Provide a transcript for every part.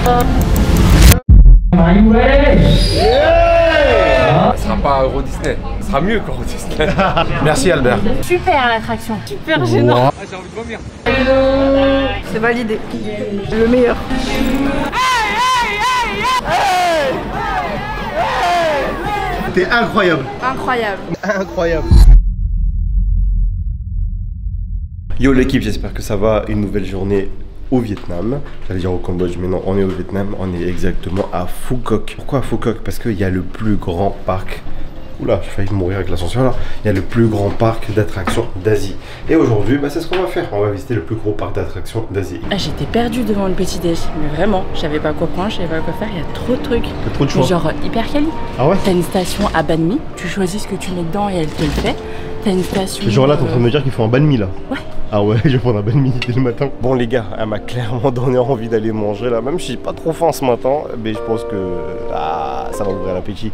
Ce sera pas Euro Disney, ce sera mieux qu'Euro Disney. Merci Albert. Super l'attraction, super gênant. Ah, j'ai envie de vomir. C'est validé. Le meilleur. C'était incroyable. Incroyable. Incroyable. Yo l'équipe, j'espère que ça va. Une nouvelle journée au Vietnam. J'allais dire au Cambodge, mais non, on est au Vietnam. On est exactement à Phu Quoc. Pourquoi à Phu Quoc? Parce qu'il y a le plus grand parc. Oula, j'ai failli mourir avec l'ascenseur là. Il y a le plus grand parc d'attractions d'Asie. Et aujourd'hui, bah, c'est ce qu'on va faire. On va visiter le plus gros parc d'attractions d'Asie. Ah, j'étais perdue devant le petit déj, mais vraiment, je savais pas quoi prendre, je savais pas quoi faire, il y a trop de trucs. Il y a trop de choix. Mais genre hyper quali. Ah ouais? T'as une station à banh mi, tu choisis ce que tu mets dedans et elle te le fait. T'as une station. Genre là, t'es en train de me dire qu'il faut un banh mi là? Ouais. Ah ouais, je vais prendre un banh mi dès le matin. Bon les gars, elle m'a clairement donné envie d'aller manger là. Même si j'ai pas trop faim ce matin, mais je pense que ça va ouvrir l'appétit.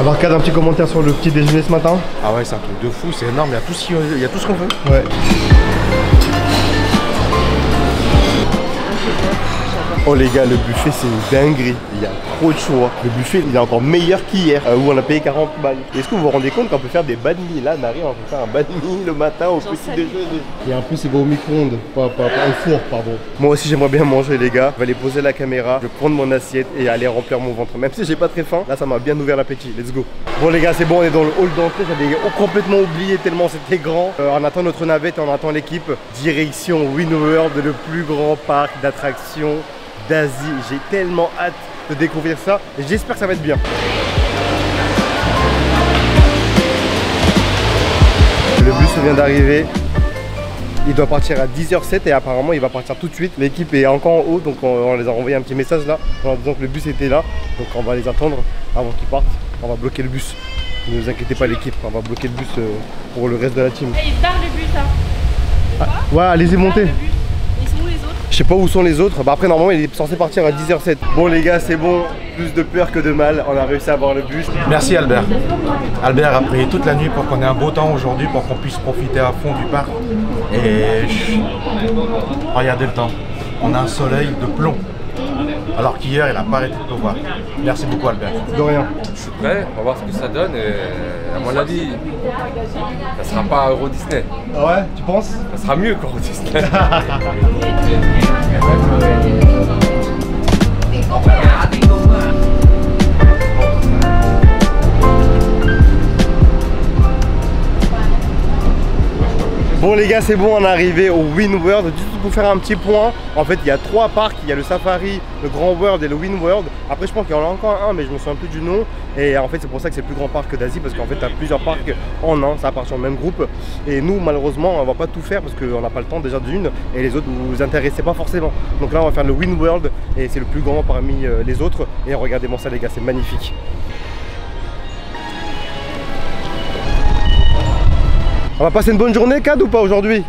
Alors, un petit commentaire sur le petit déjeuner ce matin. Ah ouais, c'est un truc de fou, c'est énorme, il y a tout ce qu'on veut. Ouais. Oh les gars, le buffet c'est une dinguerie, il y a trop de choix. Le buffet il est encore meilleur qu'hier, où on a payé 40 balles. Est-ce que vous vous rendez compte qu'on peut faire des banh mi? Là, on arrive, on peut faire un banh mi le matin au petit déjeuner. Et en plus il va au micro-ondes, pas au four, pardon. Moi aussi j'aimerais bien manger les gars. Je vais aller poser la caméra, je vais prendre mon assiette et aller remplir mon ventre. Même si j'ai pas très faim, là ça m'a bien ouvert l'appétit, let's go. Bon les gars, c'est bon, on est dans le hall d'entrée, j'avais complètement oublié tellement c'était grand. On attend notre navette, on attend l'équipe. Direction Wynn World, le plus grand parc d'attractions d'Asie. J'ai tellement hâte de découvrir ça et j'espère que ça va être bien. Le bus vient d'arriver. Il doit partir à 10h07 et apparemment il va partir tout de suite. L'équipe est encore en haut, donc on les a envoyé un petit message là en disant que le bus était là. Donc on va les attendre avant qu'ils partent. On va bloquer le bus. Ne vous inquiétez pas l'équipe, on va bloquer le bus pour le reste de la team. Il part le bus là. Ouais, allez-y monter. Ils sont où les autres? Je sais pas où sont les autres. Bah après normalement il est censé partir à 10h07. Bon les gars, c'est bon. Plus de peur que de mal. On a réussi à avoir le bus. Merci Albert. Albert a prié toute la nuit pour qu'on ait un beau temps aujourd'hui, pour qu'on puisse profiter à fond du parc. Et regardez le temps. On a un soleil de plomb. Alors qu'hier il a pas arrêté de pleuvoir. Merci beaucoup Albert. De rien. Je suis prêt, on va voir ce que ça donne. Et à mon avis, ça sera pas Euro Disney. Ah ouais, tu penses? Ça sera mieux qu'Euro Disney. Bon les gars, c'est bon, on est arrivé au Wynn World. Juste pour faire un petit point, en fait il y a 3 parcs, il y a le Safari, le Grand World et le Wynn World. Après je pense qu'il y en a encore un, mais je me souviens plus du nom. Et en fait c'est pour ça que c'est le plus grand parc d'Asie, parce qu'en fait tu as plusieurs parcs en un, ça appartient au même groupe. Et nous malheureusement on va pas tout faire parce qu'on n'a pas le temps déjà d'une, et les autres ne vous intéressaient pas forcément. Donc là on va faire le Wynn World et c'est le plus grand parmi les autres. Et regardez-moi ça les gars, c'est magnifique. On va passer une bonne journée, Cad, ou pas aujourd'hui?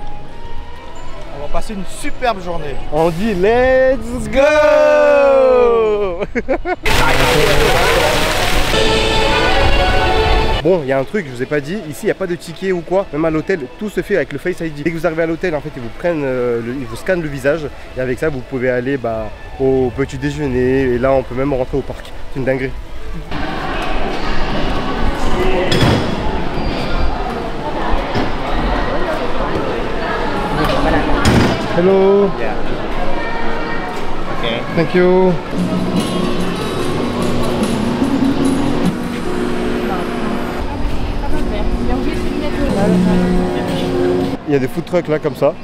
On va passer une superbe journée. On dit let's go. Bon, il y a un truc, je vous ai pas dit, ici il n'y a pas de ticket ou quoi, même à l'hôtel, tout se fait avec le Face ID. Dès que vous arrivez à l'hôtel, en fait, ils vous prennent, ils vous scannent le visage, et avec ça, vous pouvez aller au petit déjeuner, et là, on peut même rentrer au parc. C'est une dinguerie. Hello. Yeah. Okay. Thank you. Il y a des food trucks là comme ça.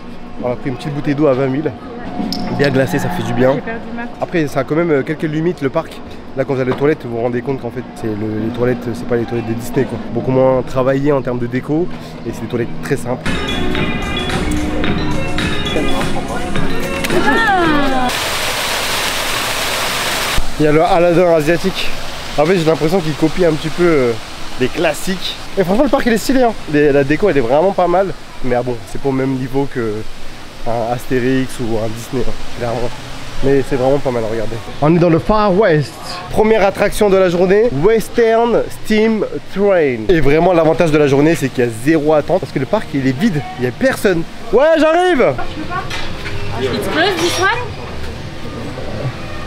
On a pris une petite bouteille d'eau à 20 000. Bien glacée, ça fait du bien. Après, ça a quand même quelques limites le parc. Là, quand vous allez aux toilettes, vous vous rendez compte qu'en fait, les toilettes, c'est pas les toilettes de Disney quoi. Beaucoup moins travaillées en termes de déco et c'est des toilettes très simples. Il y a le Aladdin asiatique. En fait, j'ai l'impression qu'il copie un petit peu des classiques. Et franchement le parc il est stylé hein. La déco elle est vraiment pas mal. Mais ah bon, c'est pas au même niveau que un Astérix ou un Disney hein, clairement. Mais c'est vraiment pas mal, regardez. On est dans le Far West. Première attraction de la journée, Western Steam Train. Et vraiment l'avantage de la journée c'est qu'il y a zéro attente parce que le parc il est vide, il n'y a personne. Ouais j'arrive. It's close this one?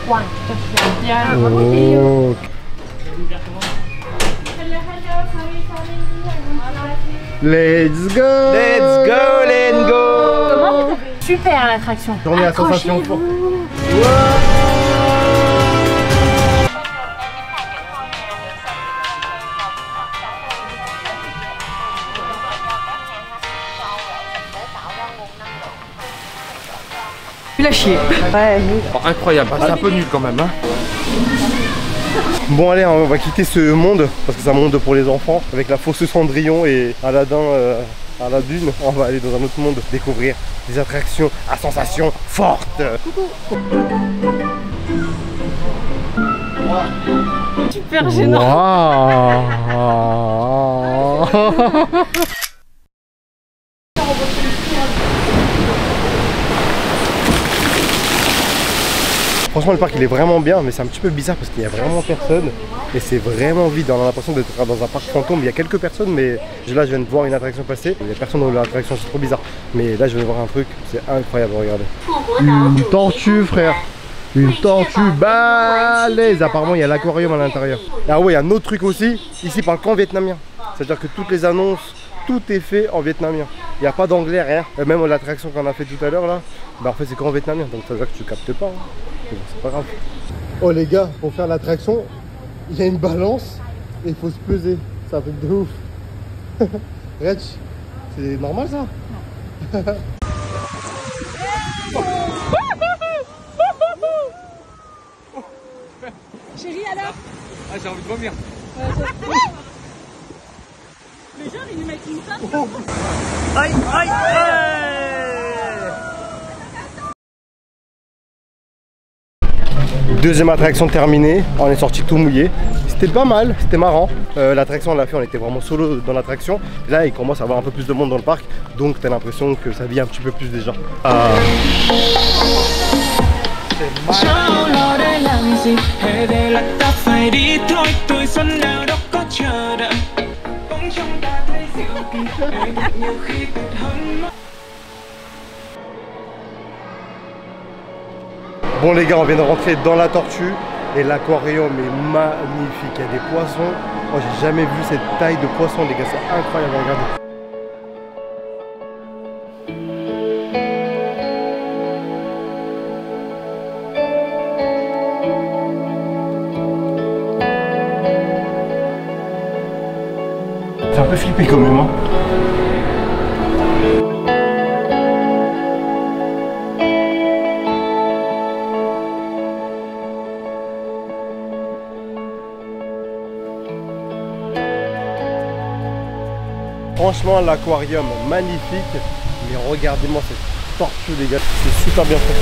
One. Oh. Let's go. Let's go, let's go. Comment? Super l'attraction. Journée à sensation forte. Tu l'as chier. Ouais, Oh, incroyable, c'est un peu nul quand même. Hein. Bon allez, on va quitter ce monde parce que c'est un monde pour les enfants avec la fosse Cendrillon et Aladdin à la dune. On va aller dans un autre monde découvrir des attractions à sensations fortes. Coucou. Super gênant. Wow. Franchement le parc il est vraiment bien mais c'est un petit peu bizarre parce qu'il y a vraiment personne et c'est vraiment vide, on a l'impression d'être dans un parc fantôme, il y a quelques personnes mais là je viens de voir une attraction passer, il n'y a personne dans l'attraction, c'est trop bizarre mais là je viens de voir un truc, c'est incroyable, regardez. Une tortue frère, une tortue balèze, apparemment il y a l'aquarium à l'intérieur. Ah ouais, un autre truc aussi, ici ils parlent qu'en vietnamien, c'est à dire que toutes les annonces, tout est fait en vietnamien. Il n'y a pas d'anglais, rien. Et même l'attraction qu'on a fait tout à l'heure là, bah en fait c'est qu'en vietnamien, donc ça veut dire que tu captes pas. Hein. Bon, c'est pas grave. Oh les gars, pour faire l'attraction, il y a une balance et il faut se peser. C'est un truc de ouf. Reg, c'est normal ça? Non. Chérie alors? Ah j'ai envie de vomir. Le genre il nous met une table. Oh. Aïe, aïe, aïe. Deuxième attraction terminée, on est sorti tout mouillé. C'était pas mal, c'était marrant. L'attraction on l'a fait, on était vraiment solo dans l'attraction. Là il commence à avoir un peu plus de monde dans le parc, donc t'as l'impression que ça vit un petit peu plus des gens. Bon les gars, on vient de rentrer dans la tortue et l'aquarium est magnifique, il y a des poissons. Moi j'ai jamais vu cette taille de poisson les gars, c'est incroyable, regardez. C'est un peu flippé quand même hein. Franchement l'aquarium magnifique, mais regardez-moi cette tortue les gars, c'est super bien fait.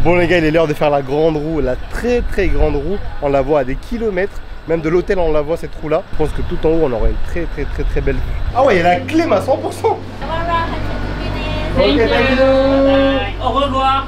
Bon les gars, il est l'heure de faire la grande roue, la très grande roue, on la voit à des kilomètres, même de l'hôtel on la voit cette roue là. Je pense que tout en haut on aura une très belle vue. Ah ouais, il y a la clim à 100%. Thank you. Au revoir.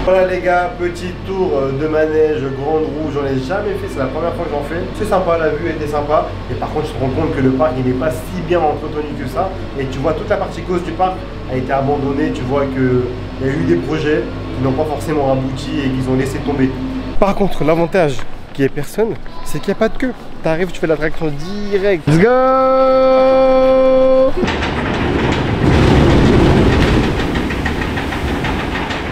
Voilà les gars, petit tour de manège, grande roue, j'en ai jamais fait, c'est la première fois que j'en fais. C'est sympa, la vue était sympa. Et par contre je me rends compte que le parc il n'est pas si bien entretenu que ça. Et tu vois toute la partie gauche du parc a été abandonnée, tu vois qu'il y a eu des projets qui n'ont pas forcément abouti et qu'ils ont laissé tomber. Par contre l'avantage qu'il n'y ait personne, c'est qu'il n'y a pas de queue. Tu arrives, tu fais l'attraction direct. Let's go!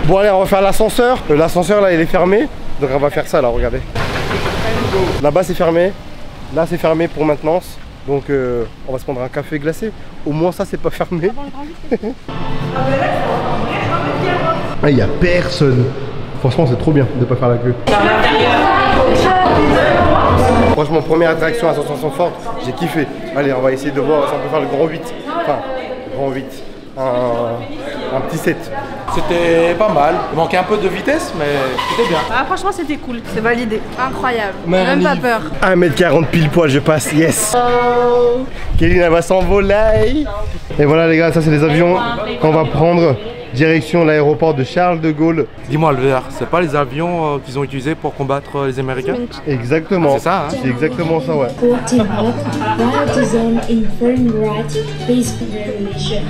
Bon allez, on va faire l'ascenseur. L'ascenseur là il est fermé, donc on va faire ça là, regardez. Là-bas c'est fermé, là c'est fermé pour maintenance. Donc on va se prendre un café glacé. Au moins ça c'est pas fermé. Ah, il n'y a personne. Franchement c'est trop bien de pas faire la queue. Dans l'intérieur. Franchement, première attraction à sensation forte, j'ai kiffé. Allez, on va essayer de voir si on peut faire le grand 8. Enfin, le grand 8. Un petit 7. C'était pas mal. Il manquait un peu de vitesse, mais c'était bien. Ah, franchement, c'était cool. C'est validé. Incroyable. Même pas peur. 1m40 pile poil, je passe, yes. Kéline, elle va s'envoler. Et voilà les gars, ça c'est les avions qu'on va prendre direction l'aéroport de Charles de Gaulle. Dis-moi, Albert, c'est pas les avions qu'ils ont utilisés pour combattre les Américains? Exactement. C'est ça, hein? C'est exactement ça, ouais. Porting up, prior to zone in firm right, base revelation.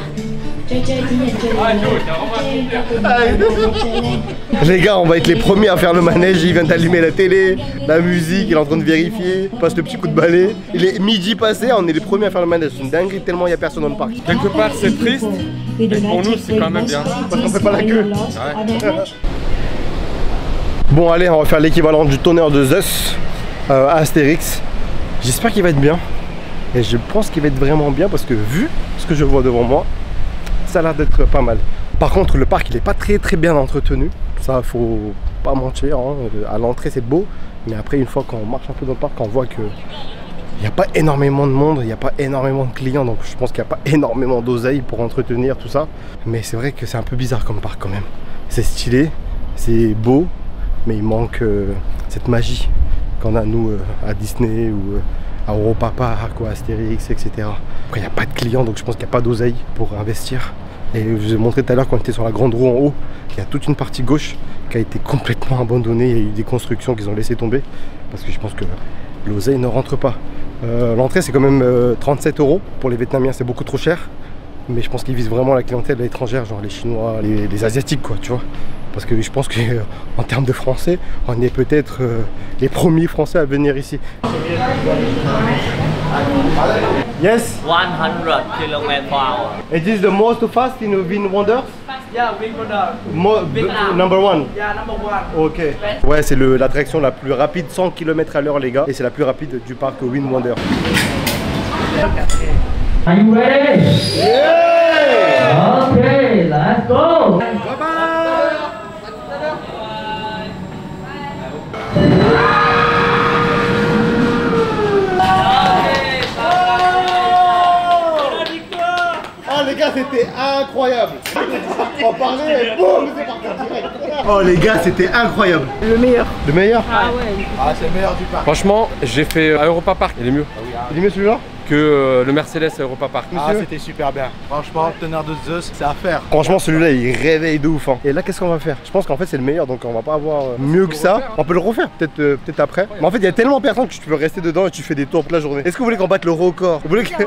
Les gars, on va être les premiers à faire le manège. Il vient d'allumer la télé, la musique, il est en train de vérifier. Il passe le petit coup de balai. Il est midi passé, on est les premiers à faire le manège. C'est une dinguerie tellement il n'y a personne dans le parc. Quelque part, c'est triste, mais pour nous, c'est quand même bien. Parce qu'on fait pas la queue. Bon, allez, on va faire l'équivalent du tonnerre de Zeus à Astérix. J'espère qu'il va être bien. Et je pense qu'il va être vraiment bien parce que vu ce que je vois devant moi, ça a l'air d'être pas mal. Par contre, le parc il est pas très bien entretenu. Ça, faut pas mentir, hein. À l'entrée c'est beau, mais après une fois qu'on marche un peu dans le parc, on voit que il n'y a pas énormément de monde, il n'y a pas énormément de clients, donc je pense qu'il n'y a pas énormément d'oseille pour entretenir tout ça. Mais c'est vrai que c'est un peu bizarre comme parc quand même. C'est stylé, c'est beau, mais il manque cette magie qu'on a nous à Disney ou à Europa Park ou à Astérix, etc. Après il n'y a pas de clients, donc je pense qu'il n'y a pas d'oseille pour investir. Et je vous ai montré tout à l'heure quand on était sur la grande roue en haut, qu'il y a toute une partie gauche qui a été complètement abandonnée. Il y a eu des constructions qu'ils ont laissé tomber parce que je pense que l'oseille ne rentre pas. L'entrée c'est quand même 37 € pour les Vietnamiens, c'est beaucoup trop cher. Mais je pense qu'ils visent vraiment la clientèle étrangère, genre les Chinois, les Asiatiques quoi, tu vois. Parce que je pense qu'en termes de français, on est peut-être les premiers français à venir ici. Yes? 100 km/h. It is the most fast in Wind Wonders? Yeah, Wind Wonder. Number one? Yeah, number one. Ok. Ouais, c'est l'attraction la plus rapide, 100 km à l'heure les gars. Et c'est la plus rapide du parc Wind Wonder. Are you ready? Yeah! Okay, let's go! Bye bye! Oh les gars, c'était incroyable! On parlait et boum, c'est parti direct! Oh les gars, c'était incroyable! Le meilleur. Le meilleur? Ah ouais. Ah, c'est le meilleur du parc. Franchement, j'ai fait Europa Park, il est mieux Il est mieux celui-là? que le Mercedes à Europa Park. Ah, c'était super bien. Franchement, le tonnerre de Zeus, c'est à faire. Franchement, celui-là il réveille de ouf. Hein. Et là, qu'est-ce qu'on va faire? Je pense qu'en fait, c'est le meilleur donc on va pas avoir mieux que ça. On peut le refaire peut-être après. Mais en fait, il y a tellement personne que tu peux rester dedans et tu fais des tours toute la journée. Est-ce que vous voulez qu'on batte le record? Vous voulez que...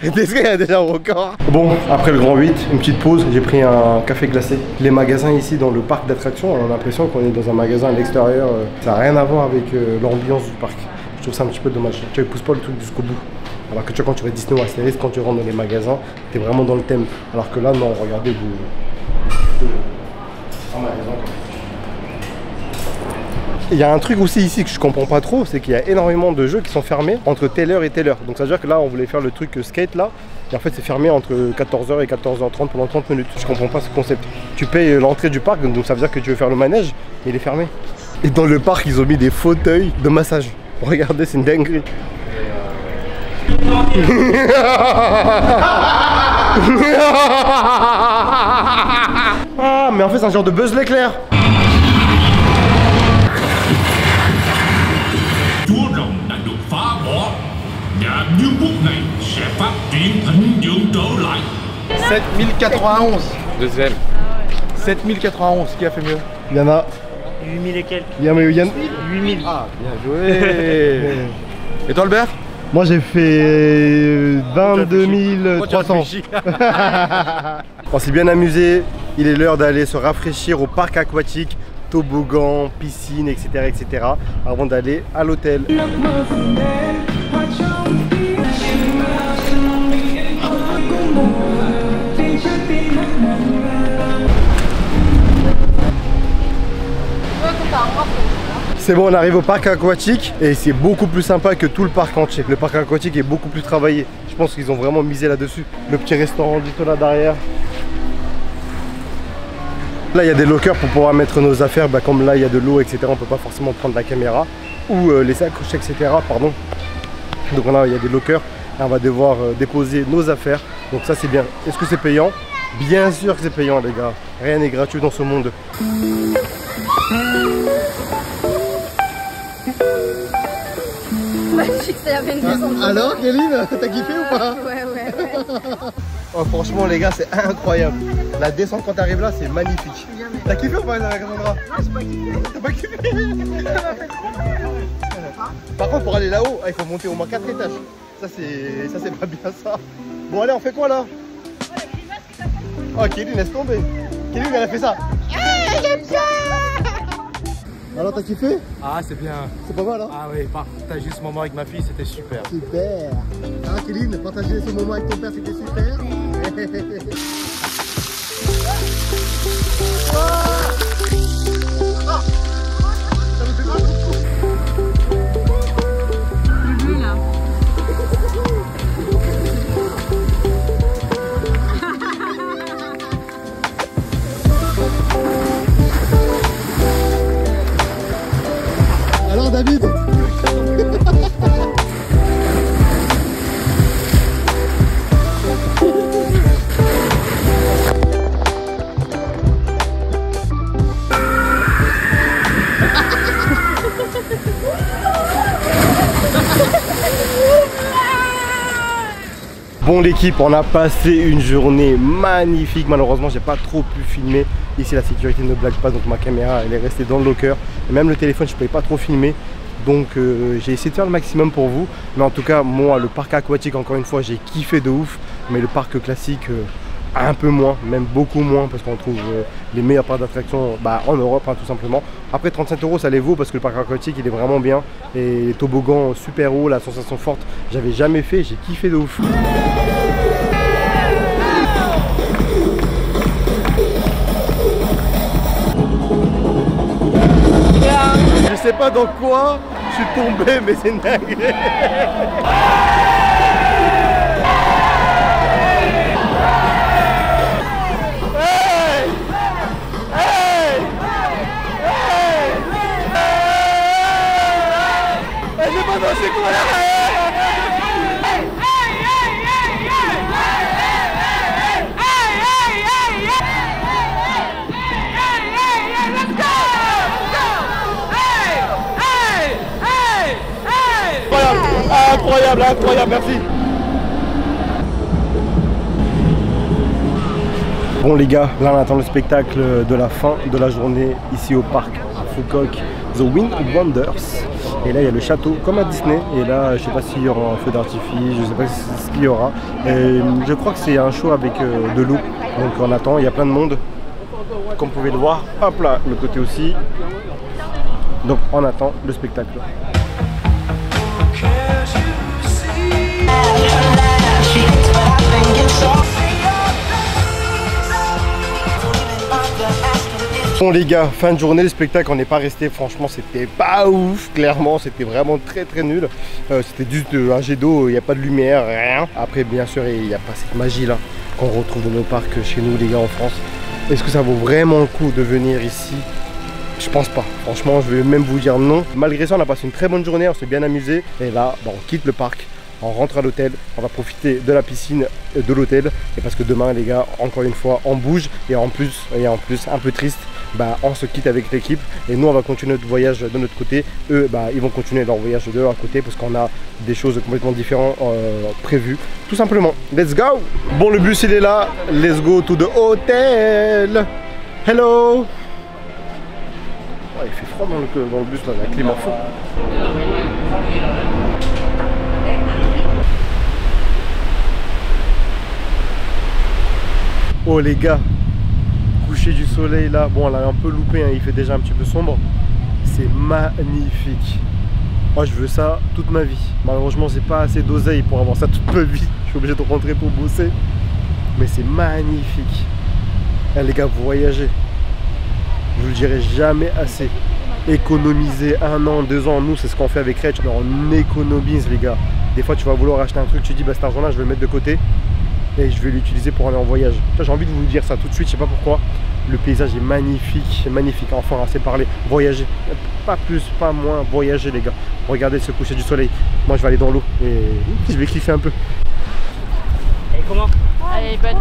Est-ce qu'il y a déjà un record? Bon, après le grand 8, une petite pause. J'ai pris un café glacé. Les magasins ici dans le parc d'attractions, on a l'impression qu'on est dans un magasin à l'extérieur. Ça n'a rien à voir avec l'ambiance du parc. Je trouve ça un petit peu dommage. Tu ne pousses pas le truc jusqu'au bout. Alors que tu vois, quand tu vas à Disney ou à Astérix, quand tu rentres dans les magasins, tu es vraiment dans le thème. Alors que là, non, regardez, un magasin. Il y a un truc aussi ici que je comprends pas trop, c'est qu'il y a énormément de jeux qui sont fermés entre telle heure et telle heure. Donc ça veut dire que là, on voulait faire le truc skate là, et en fait c'est fermé entre 14h et 14h30 pendant 30 minutes. Je comprends pas ce concept. Tu payes l'entrée du parc, donc ça veut dire que tu veux faire le manège, mais il est fermé. Et dans le parc, ils ont mis des fauteuils de massage. Regardez, c'est une dinguerie. Ah, mais en fait c'est un genre de Buzz l'éclair. Chúa rồng đã được phá bỏ và vương quốc này sẽ phát triển thịnh vượng trở lại. 7091. Deuxième. 7091, qui a fait mieux? Il y en a 8000 et quelques. Il y en a 8000. Ah, bien joué. Et toi, Albert? Moi j'ai fait 22 300. On s'est bien amusé, il est l'heure d'aller se rafraîchir au parc aquatique, toboggan, piscine, etc. avant d'aller à l'hôtel. C'est bon, on arrive au parc aquatique et c'est beaucoup plus sympa que tout le parc entier. Le parc aquatique est beaucoup plus travaillé. Je pense qu'ils ont vraiment misé là-dessus. Le petit restaurant du tout là derrière. Là, il y a des lockers pour pouvoir mettre nos affaires. Bah, comme là, il y a de l'eau, etc. On peut pas forcément prendre la caméra. ou les sacs, etc. Pardon. Donc là il y a des lockers et on va devoir déposer nos affaires. Donc ça c'est bien. Est-ce que c'est payant? Bien sûr que c'est payant les gars. Rien n'est gratuit dans ce monde. Alors Kéline, t'as kiffé ou pas? Ouais. Oh, franchement les gars c'est incroyable. La descente quand t'arrives là c'est magnifique. T'as kiffé ou pas Cassandra? Non j'ai pas kiffé. T'as pas kiffé? Par contre pour aller là-haut, il faut monter au moins 4 étages. Ça c'est pas bien ça. Bon allez on fait quoi là? Oh Kéline laisse tomber. Kéline elle a fait ça. Alors t'as kiffé? Ah c'est bien. C'est pas mal hein? Ah oui, partager ce moment avec ma fille c'était super. Super. Ah Kéline, partager ce moment avec ton père c'était super. Alors David? Bon l'équipe, on a passé une journée magnifique. Malheureusement j'ai pas trop pu filmer. Ici la sécurité ne blague pas, donc ma caméra elle est restée dans le locker. Et même le téléphone je pouvais pas trop filmer. Donc j'ai essayé de faire le maximum pour vous. Mais en tout cas moi le parc aquatique encore une fois j'ai kiffé de ouf. Mais le parc classique un peu moins, même beaucoup moins, parce qu'on trouve les meilleurs parcs d'attractions en Europe hein, tout simplement. Après 37 € ça les vaut parce que le parc aquatique il est vraiment bien. Et les toboggans super hauts, la sensation forte, j'avais jamais fait, j'ai kiffé de ouf. Je sais pas dans quoi je suis tombé mais c'est dingue. Incroyable, merci. Bon les gars, là on attend le spectacle de la fin de la journée ici au parc à Foucault, The Wind Wonders. Et là il y a le château comme à Disney. Et là je sais pas s'il y aura un feu d'artifice, je sais pas ce qu'il y aura. Et je crois que c'est un show avec de l'eau. Donc on attend, il y a plein de monde. Comme vous pouvez le voir, hop là, le côté aussi. Donc on attend le spectacle. Bon les gars, fin de journée, le spectacle on n'est pas resté, franchement c'était pas ouf, clairement c'était vraiment très nul. C'était juste un jet d'eau, il n'y a pas de lumière, rien. Après bien sûr il n'y a pas cette magie là qu'on retrouve dans nos parcs chez nous les gars en France. Est-ce que ça vaut vraiment le coup de venir ici? Je pense pas, franchement je vais même vous dire non. Malgré ça on a passé une très bonne journée, on s'est bien amusé. Et là on quitte le parc, on rentre à l'hôtel, on va profiter de la piscine de l'hôtel. Et parce que demain les gars, encore une fois on bouge. Et en plus un peu triste, on se quitte avec l'équipe. Et nous on va continuer notre voyage de notre côté. Eux ils vont continuer leur voyage de leur côté, parce qu'on a des choses complètement différentes prévues. Tout simplement, let's go. Bon le bus il est là, let's go to the hotel. Hello. Il fait froid dans le bus là, la clim à fond. Oh les gars, coucher du soleil là, bon on a un peu loupé, hein, il fait déjà un petit peu sombre. C'est magnifique. Moi je veux ça toute ma vie. Malheureusement j'ai pas assez d'oseille pour avoir ça toute ma vie. Je suis obligé de rentrer pour bosser. Mais c'est magnifique. Là, les gars, vous voyagez. Je vous le dirai jamais assez. Économiser 1 an, 2 ans, nous c'est ce qu'on fait avec Rach. On économise les gars. Des fois tu vas vouloir acheter un truc, tu dis bah cet argent là je vais le mettre de côté et je vais l'utiliser pour aller en voyage. J'ai envie de vous dire ça tout de suite, je sais pas pourquoi. Le paysage est magnifique, magnifique. Enfin, assez parlé. Voyager, pas plus, pas moins. Voyager, les gars. Regardez ce coucher du soleil. Moi, je vais aller dans l'eau et je vais kiffer un peu. Et comment? Allez, bonne.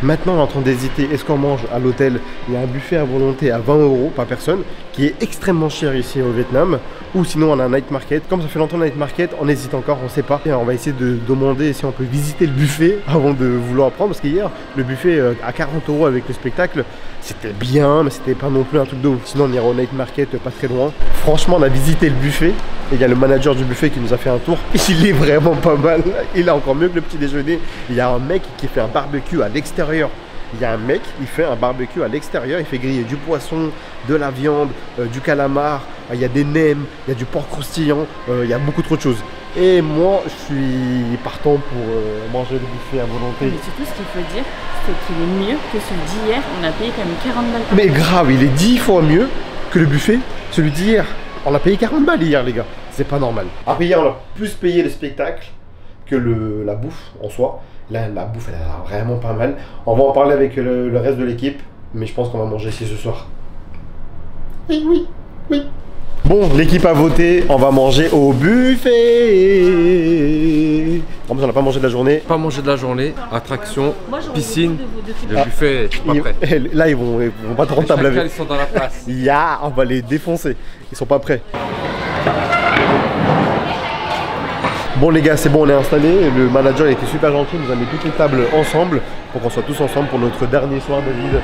Maintenant, on est en train d'hésiter. Est-ce qu'on mange à l'hôtel? Il y a un buffet à volonté à 20 € par personne, qui est extrêmement cher ici au Vietnam. Ou sinon, on a un night market. Comme ça fait longtemps le night market, on hésite encore, on ne sait pas. Et on va essayer de demander si on peut visiter le buffet avant de vouloir prendre. Parce qu'hier, le buffet à 40 € avec le spectacle, c'était bien, mais c'était pas non plus un truc de ouf. Sinon, on ira au night market pas très loin. Franchement, on a visité le buffet. Et il y a le manager du buffet qui nous a fait un tour. Il est vraiment pas mal. Il est encore mieux que le petit déjeuner. Il y a un mec qui fait un barbecue à l'extérieur. Il y a un mec, il fait un barbecue à l'extérieur. Il fait griller du poisson, de la viande, du calamar. Il y a des nems, il y a du porc croustillant. Il y a beaucoup trop de choses. Et moi, je suis partant pour manger le buffet à volonté. Mais surtout, ce qu'il faut dire, c'est qu'il est mieux que celui d'hier. On a payé quand même 40 balles. Mais grave, il est 10 fois mieux que le buffet, celui d'hier. On a payé 40 balles hier, les gars. C'est pas normal. Après, hier, on a plus payé le spectacle que la bouffe en soi. Là, la bouffe, elle a l'air vraiment pas mal. On va en parler avec le reste de l'équipe. Mais je pense qu'on va manger ici ce soir. Oui, oui, oui. Bon, l'équipe a voté. On va manger au buffet. En plus, on n'a pas mangé de la journée. Pas manger de la journée, attraction, piscine. Le buffet, je suis pas prêt. Là, ils vont pas te rentable avec. Ils sont dans la place. Ya, on va les défoncer. Ils sont pas prêts. Bon les gars, c'est bon, on est installé. Le manager il était super gentil, il nous a mis toutes les tables ensemble pour qu'on soit tous ensemble pour notre dernier soir de vide.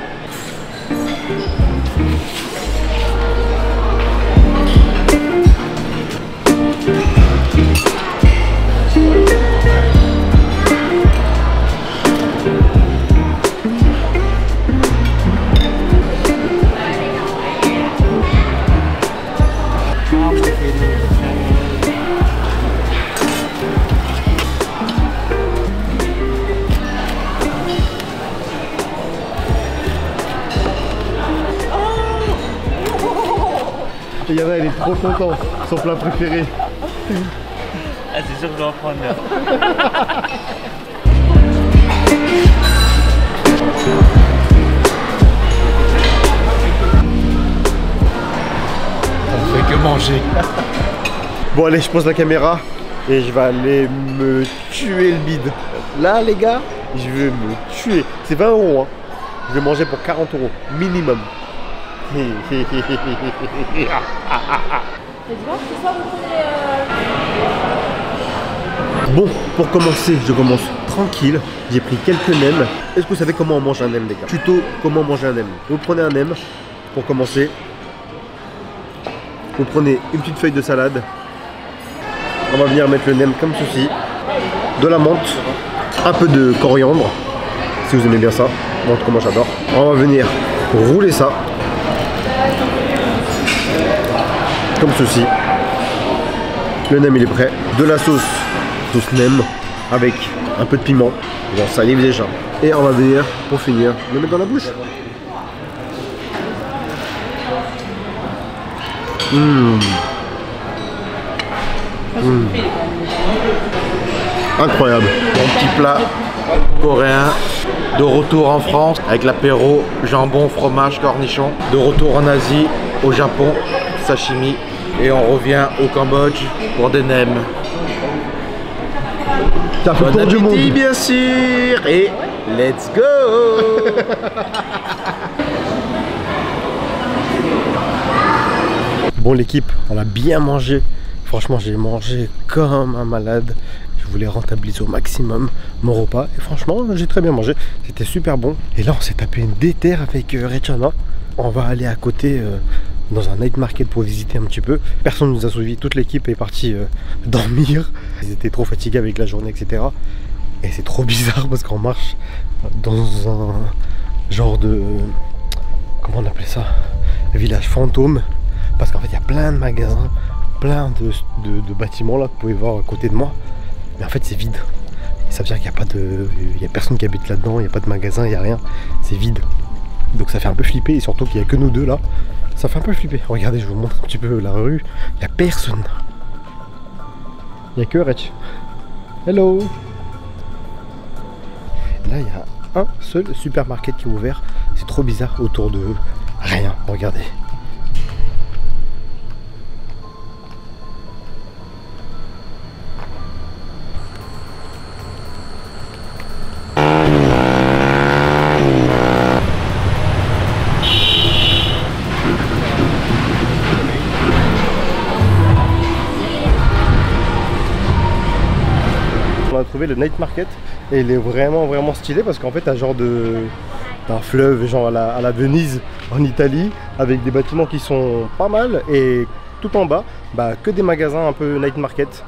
Et Yana elle est trop contente, son plat préféré. Ah, c'est sûr que je vais en prendre là. On fait que manger. Bon allez, je pose la caméra et je vais aller me tuer le bide. Là les gars, je vais me tuer. C'est 20 €, hein. Je vais manger pour 40 € minimum. Bon, pour commencer, je commence tranquille. J'ai pris quelques nems. Est-ce que vous savez comment on mange un nem, les gars? Tuto comment manger un nem. Vous prenez un nem pour commencer. Vous prenez une petite feuille de salade. On va venir mettre le nem comme ceci. De la menthe, un peu de coriandre, si vous aimez bien ça. Bon, en tout cas, moi j'adore. On va venir rouler ça. Comme ceci. Le nem il est prêt. De la sauce nem avec un peu de piment. J'en salive déjà. Et on va venir, pour finir, le mettre dans la bouche. Incroyable. Mon petit plat coréen. De retour en France avec l'apéro jambon, fromage, cornichon. De retour en Asie, au Japon, sashimi. Et on revient au Cambodge pour des nems. Ça fait Bon tour du monde. appétit, bien sûr. Et let's go. Bon l'équipe, on a bien mangé. Franchement j'ai mangé comme un malade. Je voulais rentabiliser au maximum mon repas. Et franchement j'ai très bien mangé. C'était super bon. Et là on s'est tapé une déterre avec Rechana. On va aller à côté dans un night market pour visiter un petit peu. Personne ne nous a suivis. Toute l'équipe est partie dormir. Ils étaient trop fatigués avec la journée, etc. Et c'est trop bizarre parce qu'on marche dans un genre de... comment on appelait ça? Village fantôme. Parce qu'en fait il y a plein de magasins, plein de bâtiments là que vous pouvez voir à côté de moi. Mais en fait c'est vide. Ça veut dire qu'il n'y a pas de... il n'y a personne qui habite là-dedans, il n'y a pas de magasin, il n'y a rien. C'est vide. Donc ça fait un peu flipper et surtout qu'il n'y a que nous deux là. Ça fait un peu flipper. Regardez, je vous montre un petit peu la rue. Il n'y a personne. Il n'y a que Rech. Hello. Là, il y a un seul supermarket qui est ouvert. C'est trop bizarre, autour de rien. Regardez. On a trouvé le night market et il est vraiment stylé parce qu'en fait t'as genre d'un fleuve genre à la Venise en Italie avec des bâtiments qui sont pas mal et tout en bas bah, que des magasins un peu night market.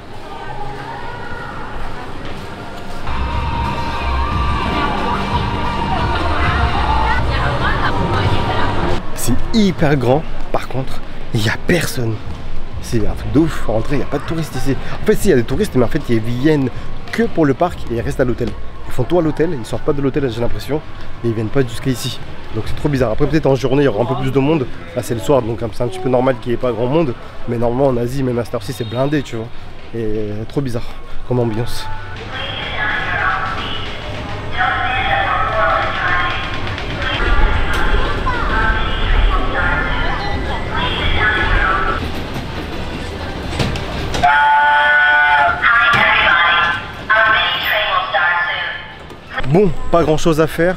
C'est hyper grand, par contre il n'y a personne. C'est un truc de ouf, en entrée il n'y a pas de touristes ici. En fait si, il y a des touristes mais en fait ils viennent que pour le parc et ils restent à l'hôtel. Ils font tout à l'hôtel, ils sortent pas de l'hôtel j'ai l'impression et ils viennent pas jusqu'à ici. Donc c'est trop bizarre. Après peut-être en journée il y aura un peu plus de monde. Là c'est le soir donc c'est un petit peu normal qu'il n'y ait pas grand monde. Mais normalement en Asie même à cette heure-ci c'est blindé tu vois. Et trop bizarre comme ambiance. Bon, pas grand chose à faire,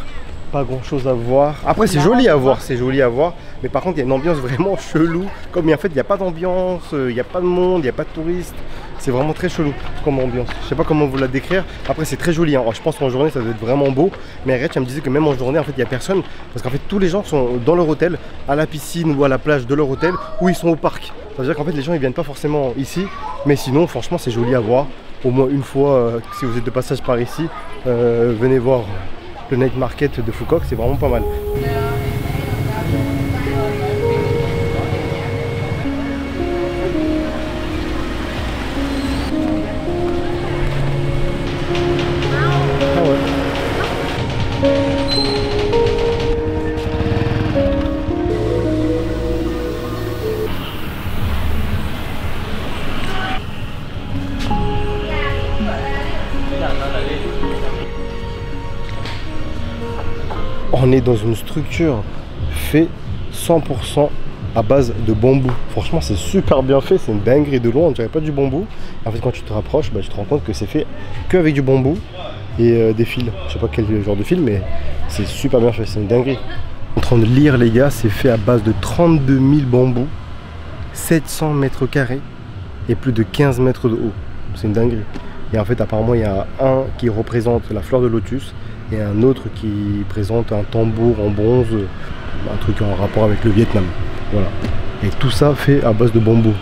pas grand chose à voir. Après c'est joli à voir, mais par contre il y a une ambiance vraiment chelou. Comme en fait il n'y a pas d'ambiance, il n'y a pas de monde, il n'y a pas de touristes. C'est vraiment très chelou comme ambiance. Je sais pas comment vous la décrire. Après c'est très joli, hein. Je pense qu'en journée ça doit être vraiment beau. Mais Rach elle me disait que même en journée en fait il n'y a personne. Parce qu'en fait tous les gens sont dans leur hôtel, à la piscine ou à la plage de leur hôtel, ou ils sont au parc. C'est-à-dire qu'en fait les gens ils viennent pas forcément ici. Mais sinon franchement c'est joli à voir. Au moins une fois, si vous êtes de passage par ici, venez voir le night market de Phuket, c'est vraiment pas mal. Ah ouais. On est dans une structure fait 100% à base de bambou. Franchement c'est super bien fait, c'est une dinguerie de loin, on dirait pas du bambou. En fait quand tu te rapproches, bah, tu te rends compte que c'est fait que avec du bambou et des fils. Je sais pas quel genre de fil mais c'est super bien fait, c'est une dinguerie. En train de lire les gars, c'est fait à base de 32 000 bambous, 700 mètres carrés et plus de 15 mètres de haut. C'est une dinguerie. Et en fait apparemment il y a un qui représente la fleur de lotus et un autre qui présente un tambour en bronze, un truc en rapport avec le Vietnam. Voilà. Et tout ça fait à base de bambou.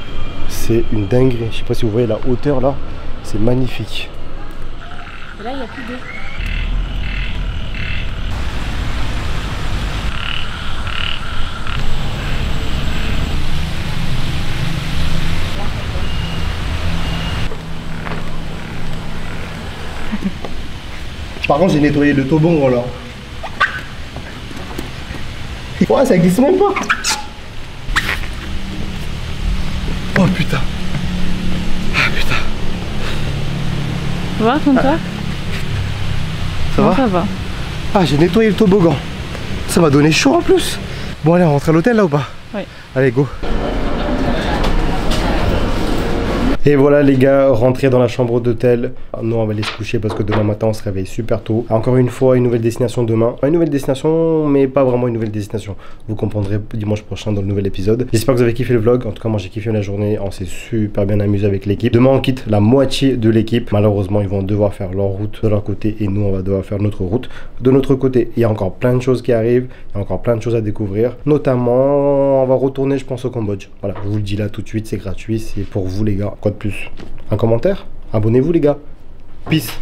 C'est une dinguerie. Je sais pas si vous voyez la hauteur là, c'est magnifique. Et là il n'y a plus d'eau. Par contre j'ai nettoyé le toboggan là. Ouais ça glisse même pas. Oh putain. Ah putain. Ça va comme toi? Ça va? Ça va. Ah j'ai nettoyé le toboggan. Ça m'a donné chaud en plus. Bon allez on rentre à l'hôtel là ou pas? Oui. Allez go. Et voilà les gars, rentrés dans la chambre d'hôtel. Nous on va aller se coucher parce que demain matin on se réveille super tôt. Encore une fois, une nouvelle destination demain. Une nouvelle destination, mais pas vraiment une nouvelle destination. Vous comprendrez dimanche prochain dans le nouvel épisode. J'espère que vous avez kiffé le vlog. En tout cas moi j'ai kiffé la journée. On s'est super bien amusé avec l'équipe. Demain on quitte la moitié de l'équipe. Malheureusement ils vont devoir faire leur route de leur côté et nous on va devoir faire notre route de notre côté. Il y a encore plein de choses qui arrivent. Il y a encore plein de choses à découvrir. Notamment on va retourner je pense au Cambodge. Voilà, je vous le dis là tout de suite, c'est gratuit. C'est pour vous les gars. Quoi de plus? Un commentaire? Abonnez-vous les gars. Peace.